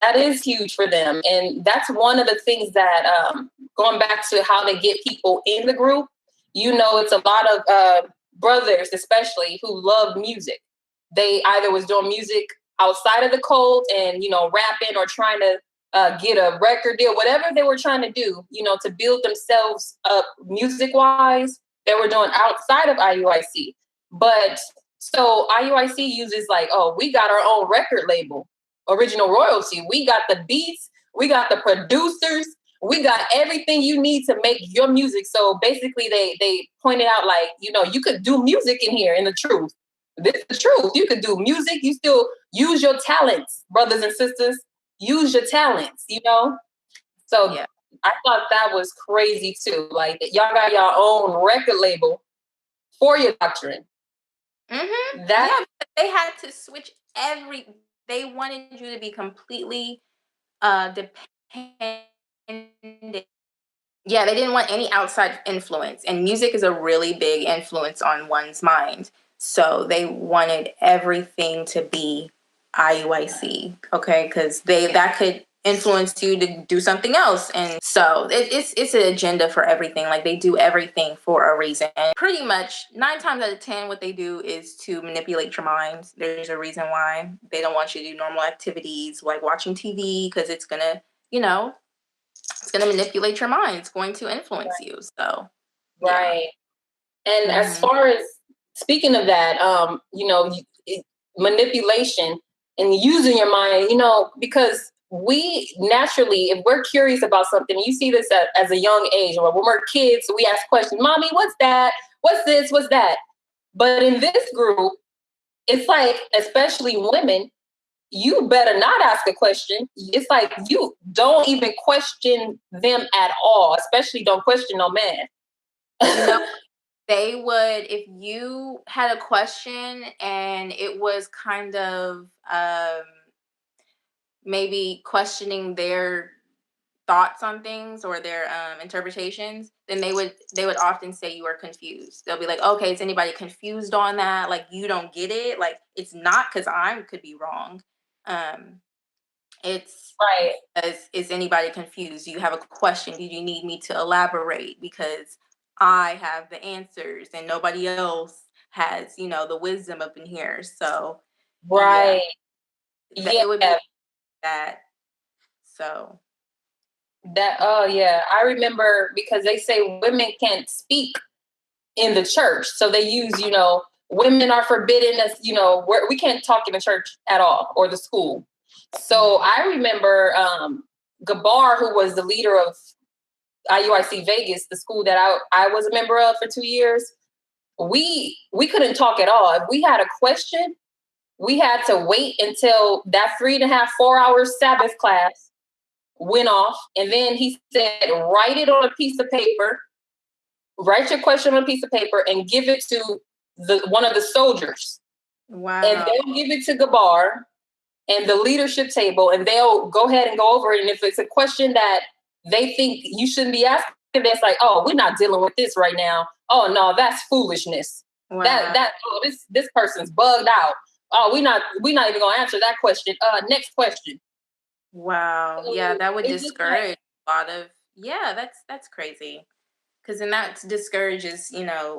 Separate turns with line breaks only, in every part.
That is huge for them. And that's one of the things that, going back to how they get people in the group, it's a lot of brothers, especially, who love music. They either was doing music outside of the cult and, rapping or trying to get a record deal, whatever they were trying to do, to build themselves up music wise, they were doing outside of IUIC. But so IUIC uses like, oh, we got our own record label, Original Royalty. We got the beats, we got the producers, we got everything you need to make your music. So basically they pointed out like, you could do music in here in the truth. This is the truth. You could do music. You still use your talents, brothers and sisters. Use your talents, So yeah. I thought that was crazy too. Like y'all got your own record label for your doctrine.
Mm-hmm. They had to switch they wanted you to be completely dependent. Yeah, they didn't want any outside influence. And music is a really big influence on one's mind. So they wanted everything to be IUIC, okay? Because that could influence you to do something else. And so it's an agenda for everything. Like they do everything for a reason. And pretty much 9 times out of 10, what they do is to manipulate your mind. There's a reason why they don't want you to do normal activities like watching TV, because it's going to, it's going to manipulate your mind. It's going to influence you. So,
right. And as far as speaking of that, manipulation and using your mind, because we naturally, if we're curious about something, you see this as a young age, or when we're kids, we ask questions, Mommy, what's that? What's this? What's that? But in this group, it's like, especially women, you better not ask a question. It's like you don't even question them at all, especially don't question no man.
They would, if you had a question and it was kind of maybe questioning their thoughts on things or their interpretations, then they would often say you are confused. They'll be like, okay, is anybody confused on that? Like, you don't get it? Like, it's not because I could be wrong. It's
right.
Is anybody confused? Do you have a question? Do you need me to elaborate? Because I have the answers and nobody else has, the wisdom up in here. So,
right.
It would be that. So
that, oh yeah, I remember, because they say women can't speak in the church. So they use, women are forbidden as, we can't talk in the church at all, or the school. So I remember Gabar, who was the leader of IUIC Vegas, the school that I was a member of for 2 years, we couldn't talk at all. If we had a question, we had to wait until that 3.5, 4 hour Sabbath class went off. And then he said, write it on a piece of paper, write your question on a piece of paper and give it to one of the soldiers.
Wow.
And they'll give it to Gabar and the leadership table, and they'll go ahead and go over it. And if it's a question that they think you shouldn't be asking, it's like, oh, we're not dealing with this right now. Oh no, that's foolishness. Wow. This person's bugged out. Oh, we're not even gonna answer that question. Next question.
Wow. So yeah, that would discourage a lot of. Yeah, that's crazy. Because then that discourages,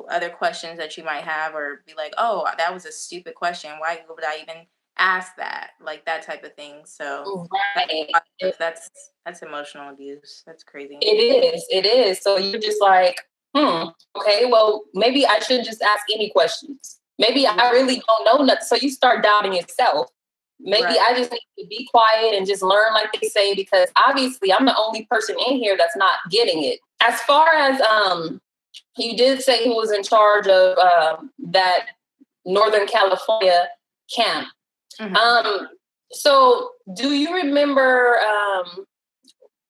other questions that you might have, or be like, oh, that was a stupid question. Why would I even ask that? Like that type of thing. So
right.
That's emotional abuse. That's crazy.
It is. So you're just like, okay, well, maybe I shouldn't just ask any questions. Maybe I really don't know nothing. So you start doubting yourself. Maybe I just need to be quiet and just learn, like they say, because obviously I'm the only person in here that's not getting it. As far as you did say who was in charge of that Northern California camp. Mm-hmm. So do you remember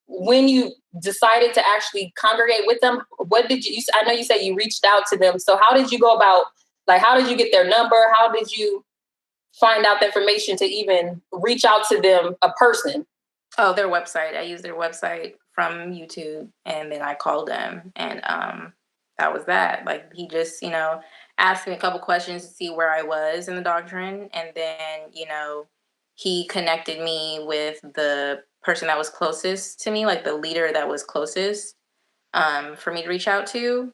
when you decided to actually congregate with them? What did you, I know you said you reached out to them. So how did you go about, like, how did you get their number? How did you find out the information to even reach out to them, a person?
Oh, their website. I used their website from YouTube, and then I called them, and that was that. Like, he just, asked me a couple questions to see where I was in the doctrine, and then, he connected me with the person that was closest to me, like the leader that was closest for me to reach out to.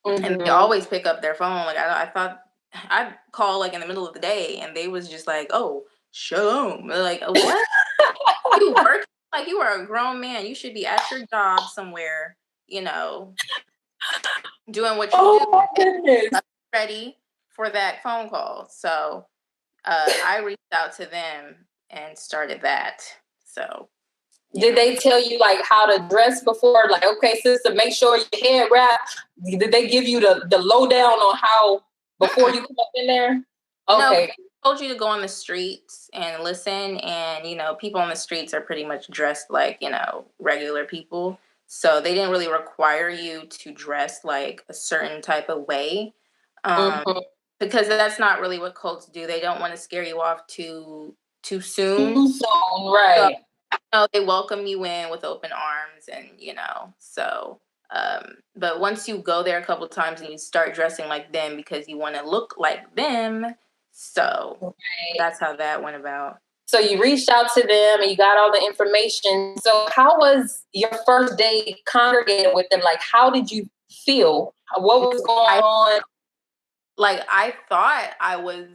And they always pick up their phone. Like I thought I'd call like in the middle of the day, and they was just like, "Oh, shalom." They're like, "What? You working? Like you are a grown man. You should be at your job somewhere, you know, doing what you
Oh
do."
my goodness.
Ready for that phone call. So I reached out to them and started that. So
Did they tell you like how to dress before? Like, okay, sister, make sure your head wrap. Did they give you the lowdown on how before you come up in there? Okay.
No, told you to go on the streets and listen, and people on the streets are pretty much dressed like regular people, so they didn't really require you to dress like a certain type of way,
Mhm.
because that's not really what cults do. They don't want to scare you off too soon.
Too soon, right?
They welcome you in with open arms, and so but once you go there a couple of times and you start dressing like them because you want to look like them, so
Right.
that's how that went about.
So you reached out to them and you got all the information. So how was your first day congregating with them? Like, how did you feel? What was going on?
Like, I thought I was,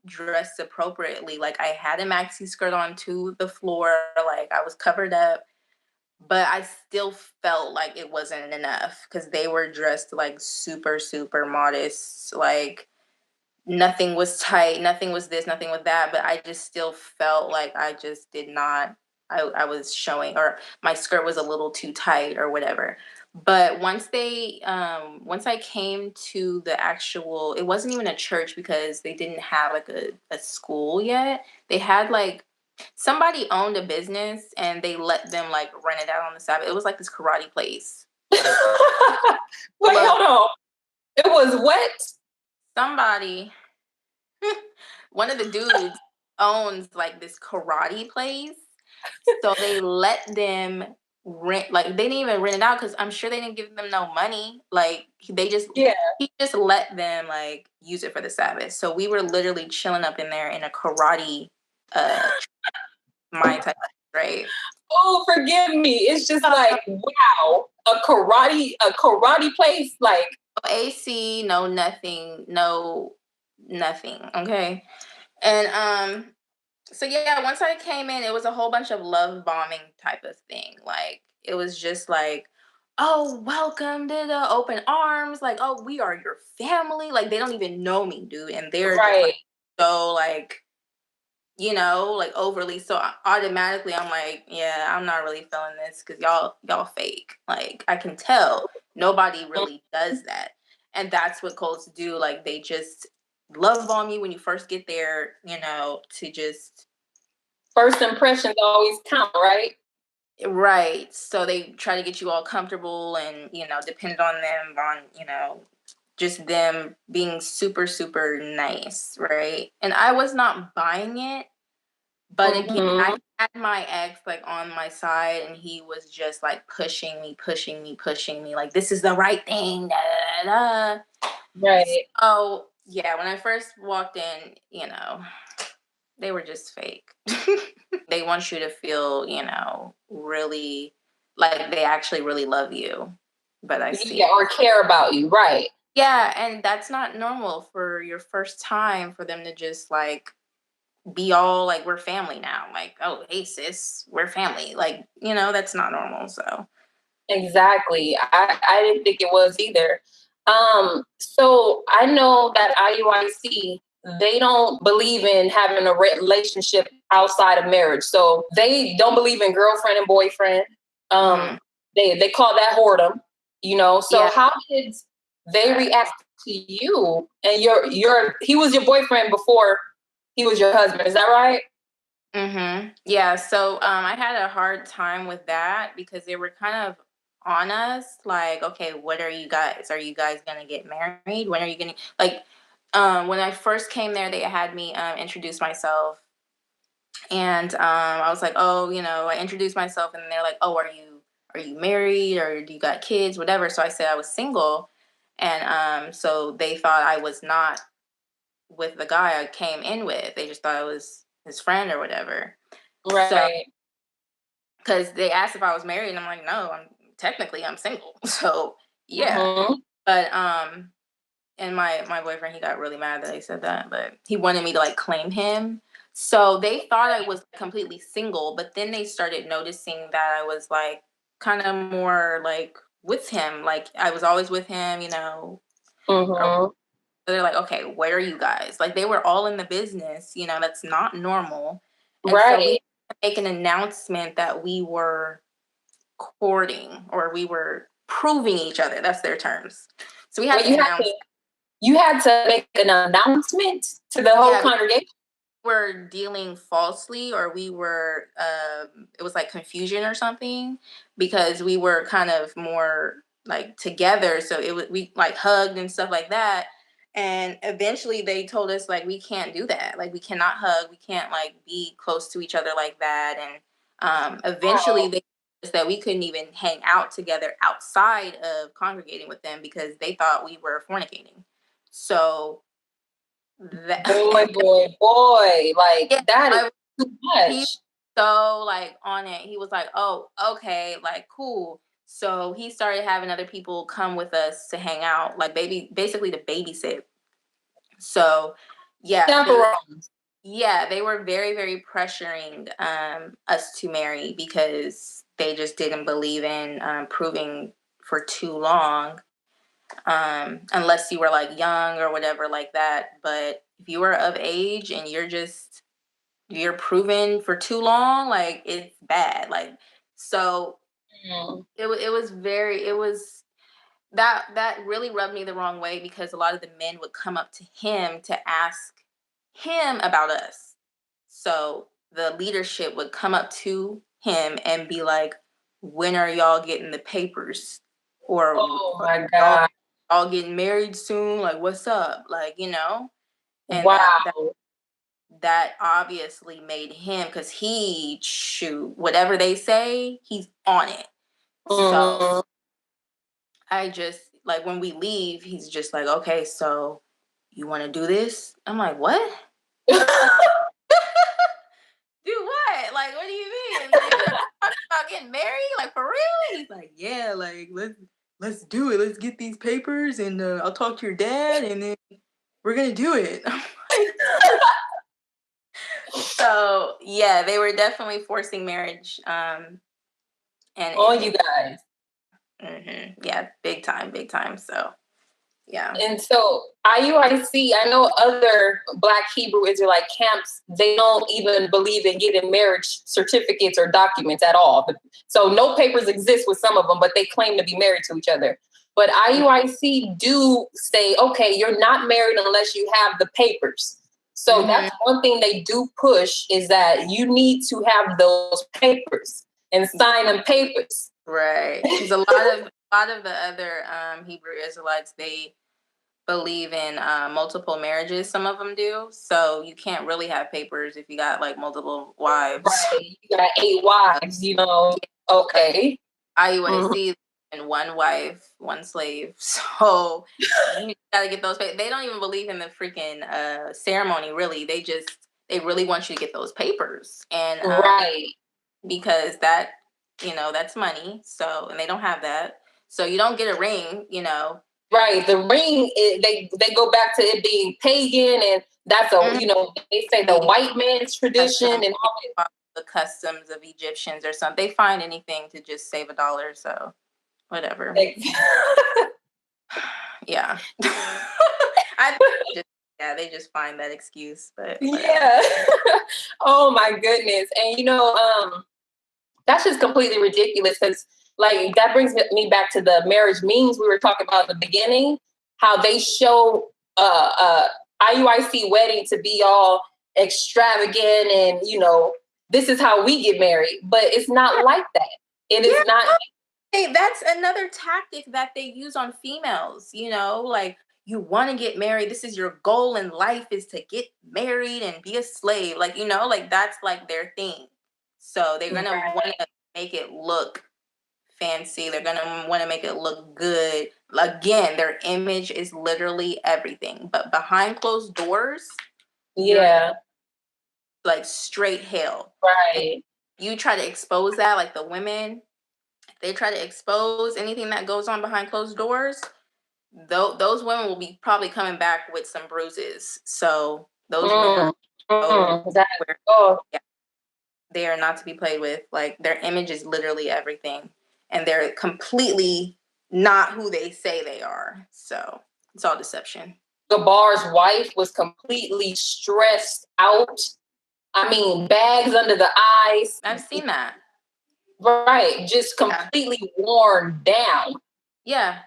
dressed appropriately. Like, I had a maxi skirt on to the floor, like I was covered up, but I still felt like it wasn't enough because they were dressed like super, super modest. Like, nothing was tight, nothing was this, nothing was that, but I just still felt like I just did not, I was showing, or my skirt was a little too tight or whatever. But once I came to the actual, it wasn't even a church because they didn't have like a school yet. They had like, somebody owned a business and they let them like rent it out on the Sabbath. It was like this karate place.
Wait, hold on. It was what?
Somebody, one of the dudes owns like this karate place. So they let them rent, like they didn't even rent it out because I'm sure they didn't give them no money. Like
Yeah.
he just let them like use it for the Sabbath. So we were literally chilling up in there in a karate my type, right?
Oh, forgive me. It's just like, wow, a karate place, like
No AC, no nothing, no nothing. Okay. And so yeah, once I came in, it was a whole bunch of love bombing type of thing. Like it was just like, oh, welcome to the open arms. Like, oh, we are your family. Like they don't even know me, dude, and they're just
right.
like so like like overly. So automatically, I'm like, yeah, I'm not really feeling this because y'all fake. Like I can tell nobody really does that, and that's what cults do. Like they just love bomb you when you first get there. To just
First impressions always count, right?
right. So they try to get you all comfortable and depend on them on just them being super super nice, right? And I was not buying it. But again, I had my ex like on my side, and he was just like pushing me, pushing me, pushing me, like this is the right thing. Da, da, da.
Right.
So yeah, when I first walked in, they were just fake. They want you to feel, really like they actually really love you. But I see.
Yeah, or care about you, right?
Yeah, and that's not normal for your first time for them to just like be all like we're family now, like, oh hey sis, we're family, like that's not normal. So
Exactly. I didn't think it was either. So I know that IUIC, they don't believe in having a relationship outside of marriage. So they don't believe in girlfriend and boyfriend. They call that whoredom, So
yeah.
how did they react to you? And he was your boyfriend before he was your husband, is that right?
Yeah, so I had a hard time with that because they were kind of on us like, okay, what are you guys gonna get married? When are you gonna like when I first came there, they had me introduce myself, and I was like, oh, I introduced myself, and they're like, oh, are you married or do you got kids, whatever. So I said I was single, and so they thought I was not with the guy I came in with. They just thought I was his friend or whatever.
Right.
So, because they asked if I was married, and I'm like, no, I'm single. So yeah.
Mm-hmm.
But and my boyfriend, he got really mad that I said that, but he wanted me to like claim him. So they thought I was completely single, but then they started noticing that I was like kind of more like with him. Like I was always with him, you know.
Mm-hmm.
So they're like, okay, where are you guys? Like they were all in the business, you know, that's not normal. And so we
Right.
make an announcement that we were courting or we were proving each other. That's their terms. So we had
Well,
to announce.
you had to make an announcement to the whole congregation.
Were dealing falsely, or we were it was like confusion or something, because we were kind of more like together, so it was, we like hugged and stuff like that, and eventually they told us like we can't do that, like we cannot hug, we can't like be close to each other like that, and eventually they told us that we couldn't even hang out together outside of congregating with them because they thought we were fornicating. So
boy, like
yeah,
that is too
he
much.
so like on it. He was like, "Oh, okay, like cool." So he started having other people come with us to hang out, like basically to babysit. So yeah,
Chaperones.
they were very, very pressuring us to marry because they just didn't believe in proving for too long, unless you were like young or whatever like that. But if you were of age and you're proven for too long, like it's bad. Like so it was that really rubbed me the wrong way because a lot of the men would come up to him to ask him about us. So the leadership would come up to him and be like, when are y'all getting the papers? Or
Oh my
y'all,
God.
y'all getting married soon? Like what's up? Like, you know? And
Wow.
that obviously made him, because he shoot whatever they say, he's on it. So I just like when we leave, he's just like, okay, so you want to do this? I'm like, what? Do what? Like, what do you mean? Like, you gonna talk about getting married? Like for real? He's like, yeah, like let's do it. Let's get these papers, and I'll talk to your dad, and then we're gonna do it. So yeah, they were definitely forcing marriage. And
on you guys.
Yeah, big time. So yeah.
And so IUIC, I know other Black Hebrew Israelite camps, they don't even believe in getting marriage certificates or documents at all. So no papers exist with some of them, but they claim to be married to each other. But IUIC do say, okay, you're not married unless you have the papers. So that's one thing they do push, is that you need to have those papers and sign them papers.
Right. Because a lot of the other Hebrew Israelites, they believe in multiple marriages. Some of them do. So you can't really have papers if you got like multiple wives.
Right. You got 8 wives, you know. Okay.
IUIC and one wife, one slave. So you gotta get those papers. They don't even believe in the freaking ceremony, really. They really want you to get those papers. And
right.
Because that, you know, that's money. So, and they don't have that. So you don't get a ring, you know.
Right. The ring, they go back to it being pagan, and that's a, you know, they say the white man's tradition and all
the customs of Egyptians or something. They find anything to just save $1. So whatever. Yeah. They just find that excuse, but whatever.
Yeah. Oh my goodness. And you know, that's just completely ridiculous, because like that brings me back to the marriage memes we were talking about at the beginning, how they show IUIC wedding to be all extravagant and, you know, this is how we get married, but it's not like that. It is not.
Hey, that's another tactic that they use on females, you know, like you want to get married. This is your goal in life, is to get married and be a slave. Like, you know, like that's like their thing. So they're going to want to make it look fancy. They're going to want to make it look good. Again, their image is literally everything. But behind closed doors,
yeah,
like straight hell.
Right.
And you try to expose that, like the women, they try to expose anything that goes on behind closed doors. Those women will be probably coming back with some bruises. So those women, yeah, they are not to be played with. Like their image is literally everything, and they're completely not who they say they are. So it's all deception.
Gabar's wife was completely stressed out. I mean, bags under the eyes.
I've seen that.
Right, just completely worn down.
Yeah,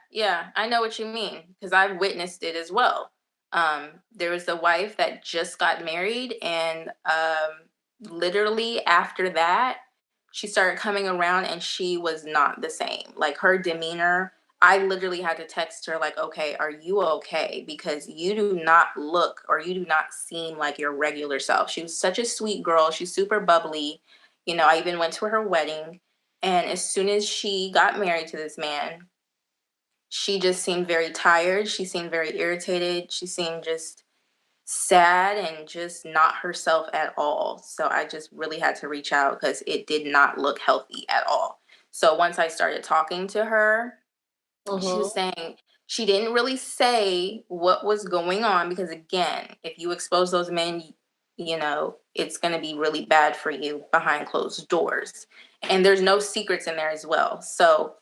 I know what you mean because I've witnessed it as well. There was a wife that just got married, and literally after that, she started coming around, and she was not the same. Like her demeanor, I literally had to text her like, "Okay, are you okay? Because you do not look, or you do not seem like your regular self." She was such a sweet girl. She's super bubbly. You know, I even went to her wedding, and as soon as she got married to this man, she just seemed very tired. She seemed very irritated. She seemed just sad and just not herself at all. So I just really had to reach out because it did not look healthy at all. So once I started talking to her, she was saying she didn't really say what was going on because, again, if you expose those men, you know, it's going to be really bad for you behind closed doors. And there's no secrets in there as well. So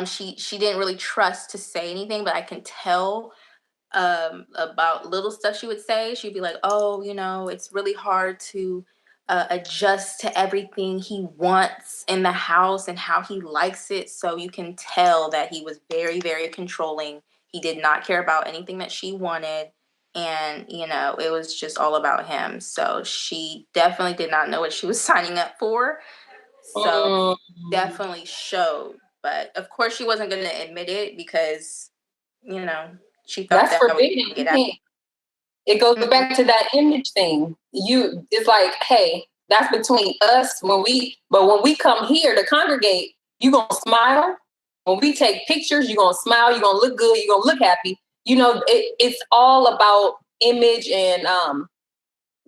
she didn't really trust to say anything, but I can tell about little stuff she would say. She'd be like, "Oh, you know, it's really hard to adjust to everything he wants in the house and how he likes it." So you can tell that he was very, very controlling. He did not care about anything that she wanted. And, you know, it was just all about him. So she definitely did not know what she was signing up for. So definitely showed. But of course, she wasn't going to admit it because, you know, she felt
That's
that
forbidden. It goes back to that image thing. It's like, hey, that's between us. When we come here to congregate, you gonna smile. When we take pictures, you gonna smile. You gonna look good. You gonna look happy. You know, it's all about image and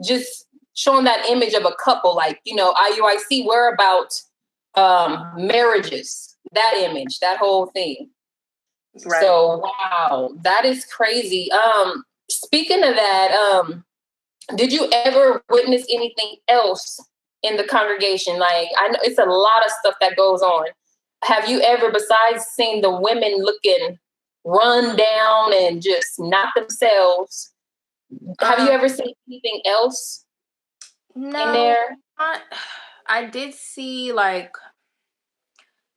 just showing that image of a couple. Like, you know, IUIC, we're about marriages. That image, that whole thing. Right. So wow, that is crazy. Speaking of that, did you ever witness anything else in the congregation? Like, I know it's a lot of stuff that goes on. Have you ever, besides seeing the women looking run down and just not themselves, have you ever seen anything else in there?
I did see, like,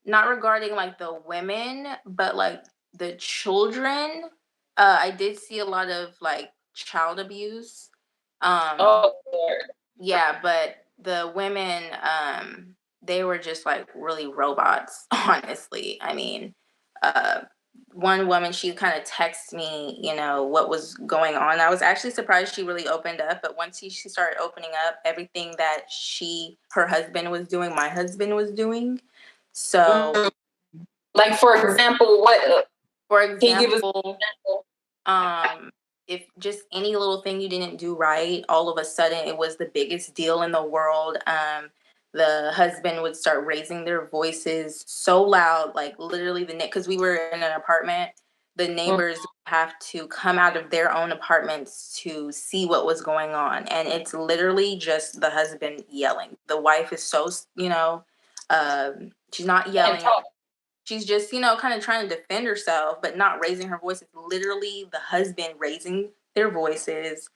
not regarding like the women, but like the children. I did see a lot of like child abuse.
Oh, Lord.
Yeah, but the women, they were just like really robots, honestly. I mean, one woman, she kind of texted me, you know, what was going on. I was actually surprised she really opened up, but once she started opening up, everything that her husband was doing, my husband was doing. So,
like, for example, what?
For example, if just any little thing you didn't do right, all of a sudden it was the biggest deal in the world. The husband would start raising their voices so loud, like literally because we were in an apartment, the neighbors have to come out of their own apartments to see what was going on. And it's literally just the husband yelling. The wife is so, you know, she's not yelling. She's just, you know, kind of trying to defend herself, but not raising her voice. It's literally the husband raising their voices.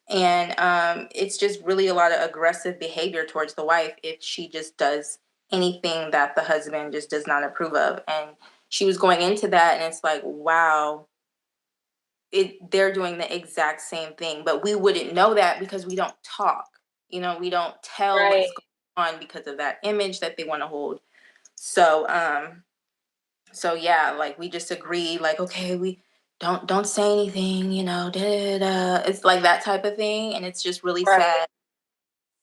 And it's just really a lot of aggressive behavior towards the wife if she just does anything that the husband just does not approve of. And she was going into that, and it's like, wow, they're doing the exact same thing. But we wouldn't know that because we don't talk. You know, we don't tell what's going on because of that image that they want to hold. So yeah, like we just agreed, like, okay, we don't say anything, you know, It's like that type of thing, and it's just really sad.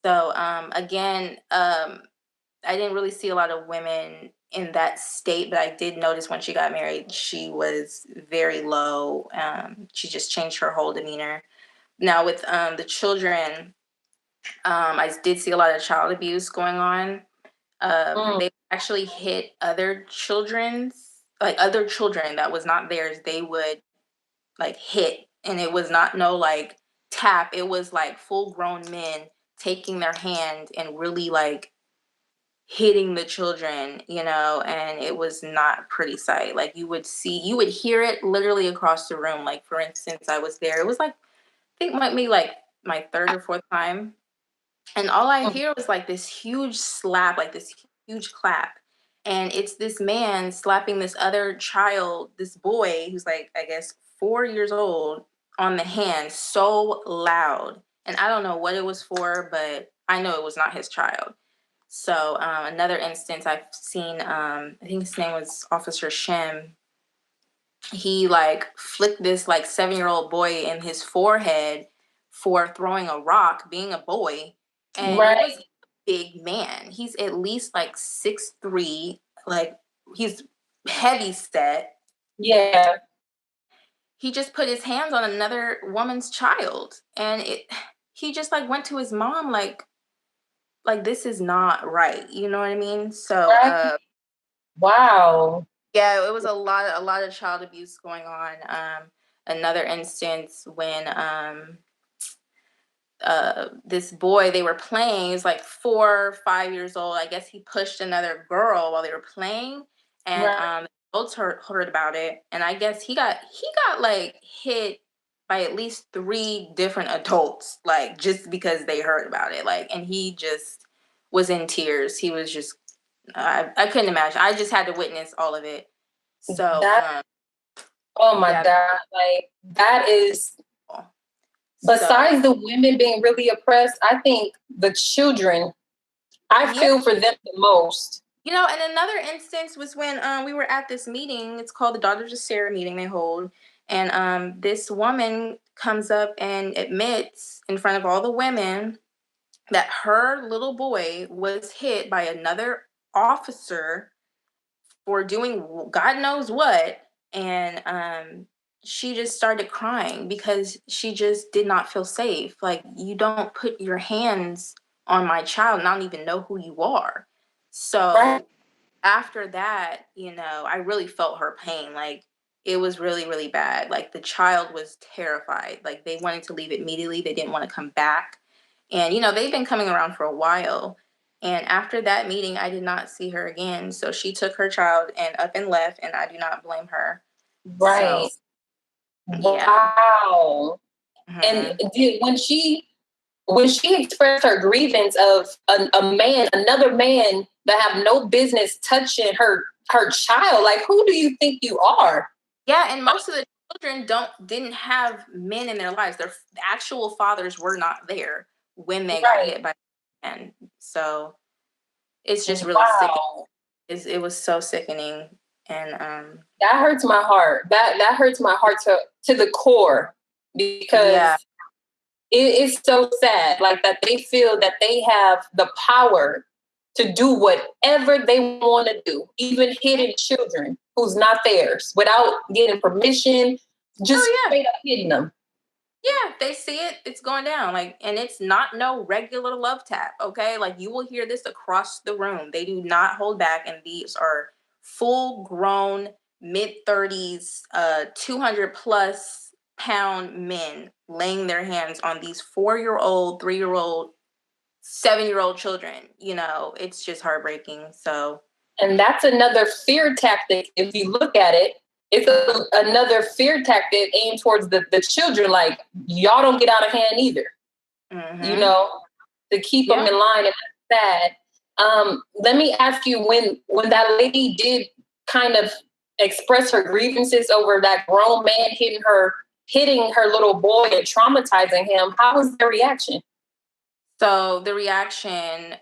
So again, I didn't really see a lot of women in that state, but I did notice when she got married, she was very low. She just changed her whole demeanor. Now with the children, I did see a lot of child abuse going on.
Mm.
They actually hit other other children that was not theirs. They would like hit, and it was not no like tap. It was like full grown men taking their hand and really like hitting the children, and it was not a pretty sight. Like you would hear it literally across the room. Like for instance, I was there. It was like I think might be like my third or fourth time, and all I hear was like this huge slap, like this huge clap. And it's this man slapping this other child, this boy who's like, I guess, 4 years old on the hand so loud. And I don't know what it was for, but I know it was not his child. So another instance I've seen, I think his name was Officer Shem. He like flicked this like 7-year-old boy in his forehead for throwing a rock, being a boy, and he
Right.
was a big man. He's at least like 6'3", like he's heavy set.
Yeah.
He just put his hands on another woman's child, and he just like went to his mom like this is not right. You know what I mean? So
Right. Wow.
yeah, it was a lot of child abuse going on. Another instance when this boy they were playing, he was like 4 or 5 years old. I guess he pushed another girl while they were playing, and
Right.
adults heard about it, and I guess he got like hit by at least 3 different adults, like just because they heard about it, like, and he just was in tears. He was just I couldn't imagine. I just had to witness all of it. So
That, oh my
yeah.
God. Like that is, besides the women being really oppressed, I think the children, I
Yeah.
feel for them the most.
And another instance was when we were at this meeting. It's called the Daughters of Sarah meeting they hold. And this woman comes up and admits in front of all the women that her little boy was hit by another officer for doing God knows what. And she just started crying because she just did not feel safe. Like, you don't put your hands on my child and I don't even know who you are.
Right.
So after that, I really felt her pain. Like, it was really, really bad. Like, the child was terrified. Like, they wanted to leave immediately. They didn't want to come back. And, they've been coming around for a while. And after that meeting, I did not see her again. So she took her child and up and left, and I do not blame her.
Right.
So, yeah.
Wow. And
Mhm.
when she expressed her grievance of another man that have no business touching her child, like who do you think you are?
Yeah, and most of the children didn't have men in their lives. Their actual fathers were not there when they got
Right.
hit by, and so it's just really sick.
Wow.
It was so sickening, and
That hurts my heart. That hurts my heart to the core because
yeah,
it is so sad. Like that they feel that they have the power to do whatever they want to do, even hitting children who's not theirs without getting permission, just
oh yeah,
straight up hitting them.
yeah, they see it, it's going down, like, and it's not no regular love tap, okay? Like, you will hear this across the room. They do not hold back, and these are full grown, mid-30s, 200 plus pound men laying their hands on these 4-year-old, 3-year-old, 7-year-old children. It's just heartbreaking. So
And that's another fear tactic. If you look at it, it's another fear tactic aimed towards the children. Like, y'all don't get out of hand either, you
mhm.
know, to keep them
Yeah.
in line. And that's sad. Let me ask you, when that lady did kind of express her grievances over that grown man hitting her little boy and traumatizing him, how was their reaction?
So the reaction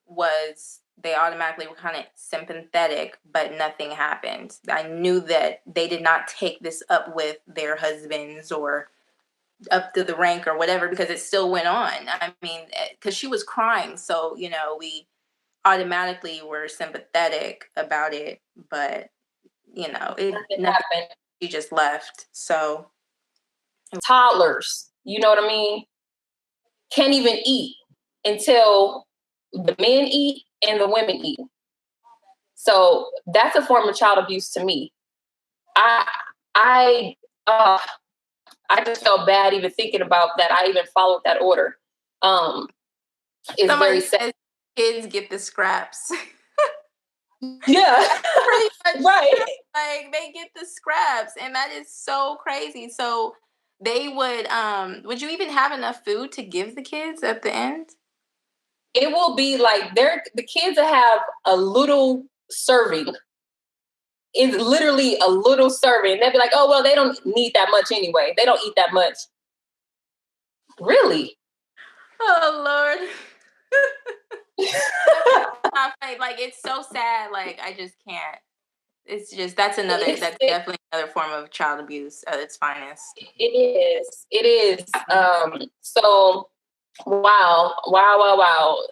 was they automatically were kind of sympathetic, but nothing happened. I knew that they did not take this up with their husbands or up to the rank or whatever, because it still went on. I mean, because she was crying. So, we automatically were sympathetic about it, but,
Nothing
nothing,
happened.
she just left. So,
Toddlers, you know what I mean? can't even eat until the men eat and the women eat. So that's a form of child abuse to me. I just felt bad even thinking about that. I even followed that order. It's
Somebody
very sad.
says kids get the scraps.
Yeah,
pretty much
right.
Like they get the scraps, and that is so crazy. So they would you even have enough food to give the kids at the end?
It will be like the kids have a little serving. It's literally a little serving. They'll be like, oh, well, they don't need that much anyway. They don't eat that much. Really?
Oh, Lord. Not funny. Like, it's so sad. Like, I just can't. It's just, that's definitely another form of child abuse at its finest.
It is. It is. So, wow.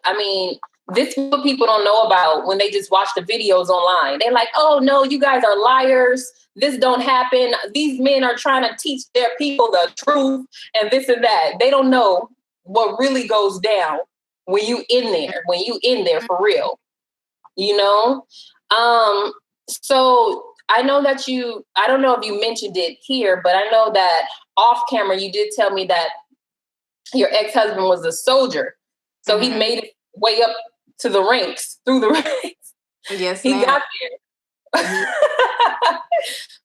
I mean, this is what people don't know about when they just watch the videos online. They're like, oh, no, you guys are liars. This don't happen. These men are trying to teach their people the truth and this and that. They don't know what really goes down when you in there for real, you know? So I know that I don't know if you mentioned it here, but I know that off camera, you did tell me that your ex-husband was a soldier. So he made his way up to the ranks, through the ranks.
Yes,
he got there.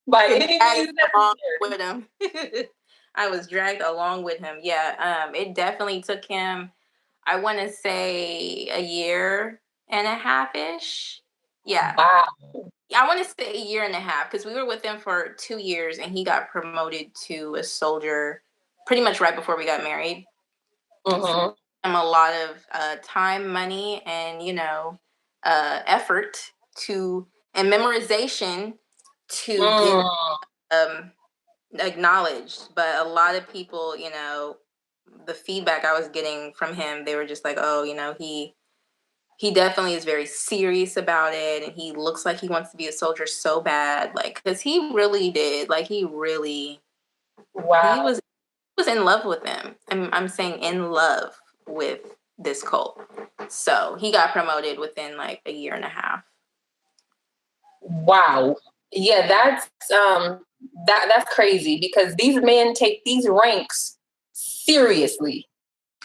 By any means
along with him. I was dragged along with him. Yeah, it definitely took him, I want to say, a year and a half-ish. Yeah.
Wow.
I want to say a year and a half, because we were with him for 2 years and he got promoted to a soldier pretty much right before we got married.
Mm-hmm.
A lot of time, money, and effort and memorization to get acknowledged. But a lot of people, the feedback I was getting from him, they were just like, oh, he definitely is very serious about it, and he looks like he wants to be a soldier so bad, like, because he really did, like, he really,
wow,
he was in love with them. I'm saying in love with this cult. So he got promoted within like a year and a half.
Wow. Yeah, that's crazy, because these men take these ranks seriously.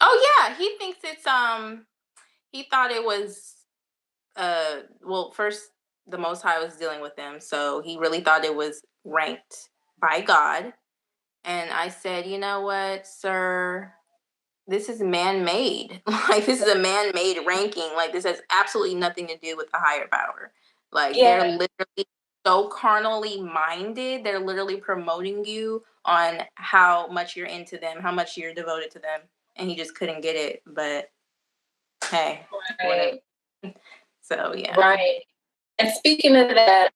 Oh yeah, he thinks it's he thought it was well, first, the Most High was dealing with them, so he really thought it was ranked by God. And I said, you know what, sir, this is man-made. Like, this is a man-made ranking. Like, this has absolutely nothing to do with the higher power. Like, they're literally so carnally minded. They're literally promoting you on how much you're into them, how much you're devoted to them. And he just couldn't get it. But hey, whatever. So, yeah.
Right. And speaking of that,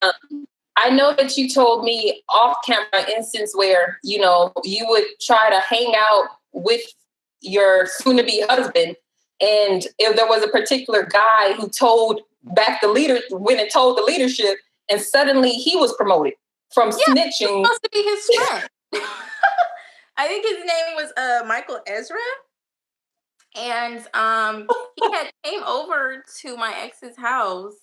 I know that you told me off camera instance where, you would try to hang out with your soon-to-be husband, and if there was a particular guy who went and told the leadership, and suddenly he was promoted from snitching.
He's supposed to be his friend. I think his name was Michael Ezra. And he had came over to my ex's house,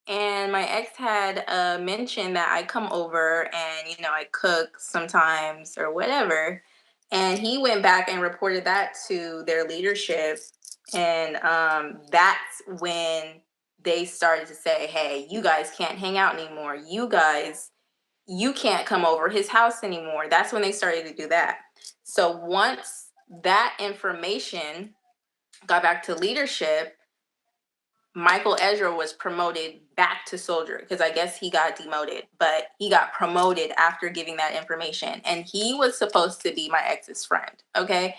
and my ex had mentioned that I come over and, I cook sometimes or whatever. And he went back and reported that to their leadership. And that's when they started to say, hey, you guys can't hang out anymore. You can't come over his house anymore. That's when they started to do that. So once that information got back to leadership, Michael Ezra was promoted back to soldier, because I guess he got demoted, but he got promoted after giving that information. And he was supposed to be my ex's friend, okay?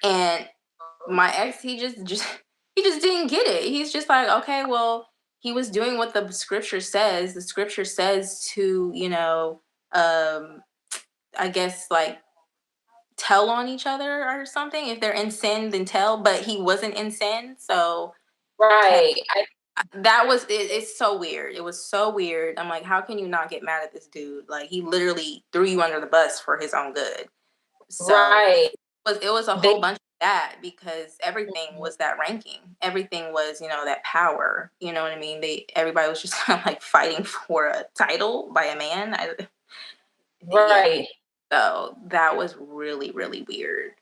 And my ex, he just didn't get it. He's just like, okay, well, he was doing what the scripture says. The scripture says to, I guess, like, tell on each other or something. If they're in sin, then tell. But he wasn't in sin, so
right.
That was it. It's so weird. It was so weird. I'm like, how can you not get mad at this dude? Like, he literally threw you under the bus for his own good. So
right.
it was a whole bunch of that because everything was that ranking. Everything was, that power. You know what I mean? Everybody was just kind of like fighting for a title by a man.
Right.
So that was really, really weird.